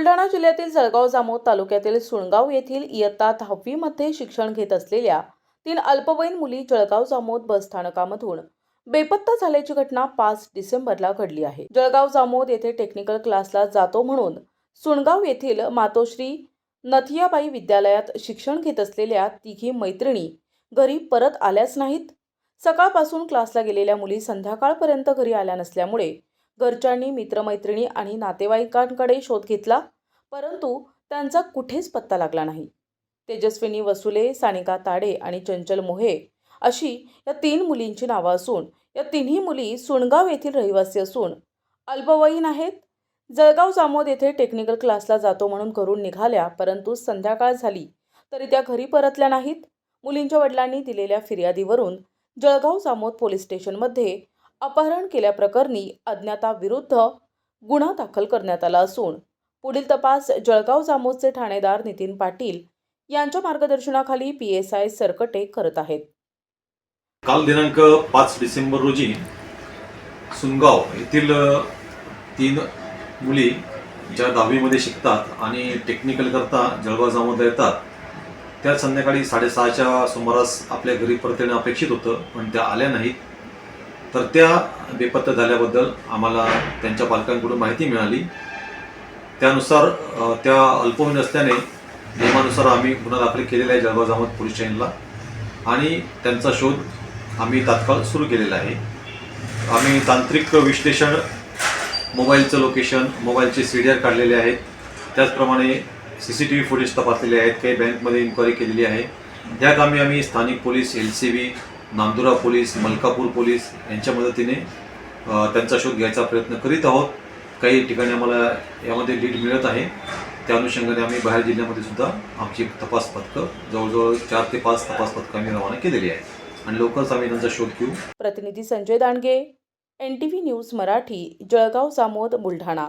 बुलढाणा जिल्ह्यातील जळगाव जामोद तालुक्यातील सुणगाव येथील इयत्ता 10वी मध्ये शिक्षण घेत असलेल्या 3 अल्पवयीन मुली जळगाव जामोद बस स्थानकामधून बेपत्ता झाल्याची घटना 5 डिसेंबरला घडली आहे। जळगाव जामोद येथे टेक्निकल क्लासला जातो म्हणून सुणगाव येथील मातोश्री नथियाबाई विद्यालयात शिक्षण घेत असलेल्या तिघी मैत्रिणी घरी परत आल्याच नाहीत। सकाळपासून क्लासला गेलेल्या मुली संध्याकाळपर्यंत घरी आल्या नसल्यामुळे घरच्यांनी मित्रमैत्रिणी आणि नातेवाईकांकडे शोध घेतला, परंतु त्यांचा कुठेच पत्ता लागला नाही। तेजस्विनी वसुले, सानिका ताडे आणि चंचल मोहे अशी या 3 मुलींची नावे असून या तिन्ही मुली सुणगाव येथील रहिवासी असून अल्पवयीन आहेत। जळगाव जामोद येथे टेक्निकल क्लासला जातो म्हणून घरून निघाल्या, परंतु संध्याकाळ झाली तरी त्या घरी परतल्या नाहीत। मुलींच्या वडिलांनी दिलेल्या फिर्यादीवरून जळगाव जामोद पोलीस स्टेशनमध्ये अपहरण केल्याप्रकरणी अज्ञाताविरुद्ध गुन्हा दाखल करण्यात आला असून पुढील तपास जळगाव जामोदचे ठाणेदार नितीन पाटील यांच्या मार्गदर्शनाखाली PSI सरकटे करत आहेत। काल दिनांक 5 डिसेंबर रोजी सुनगाव येथील 3 मुली ज्या 10वी मध्ये शिकतात आणि टेक्निकल करता जळगाव जामोदला येतात, त्या संध्याकाळी 6:30च्या सुमारास आपल्या घरी परत येणं अपेक्षित होतं, पण त्या आल्या नाहीत। तर त्या बेपत्ता झाल्याबद्दल आम्हाला त्यांच्या पालकांकडून माहिती मिळाली। त्यानुसार त्या अल्पवयीन असल्याने नियमानुसार आम्ही गुन्हा दाखल केलेला आहे जळगाव जामोद पोलीस स्टेशनला आणि त्यांचा शोध आम्ही तात्काळ सुरू केलेला आहे। आम्ही तांत्रिक विश्लेषण, मोबाईलचं लोकेशन, मोबाईलचे CDR काढलेले आहेत, त्याचप्रमाणे CCTV फुटेज तपासलेले आहेत, काही बँकमध्ये इन्क्वायरी केलेली आहे। या कामी आम्ही स्थानिक police, LCB, Nandura police, Malkapur police यांच्या मदतीने त्यांचा शोध घ्यायचा प्रयत्न करीत आहोत। काही ठिकाणी आम्हाला यामध्ये लीड मिळत आहे, त्या अनुषंगाने आम्ही बाहेर जिल्ह्यामध्ये सुद्धा आमची तपास पथकं जवळजवळ 4 ते 5 तपास पथकं आम्ही रवाना केलेली आहेत आणि लवकरच आम्ही त्यांचा शोध घेऊ। प्रतिनिधी संजय दांडगे, NTV न्यूज मराठी, जळगाव जामोद, बुलढाणा।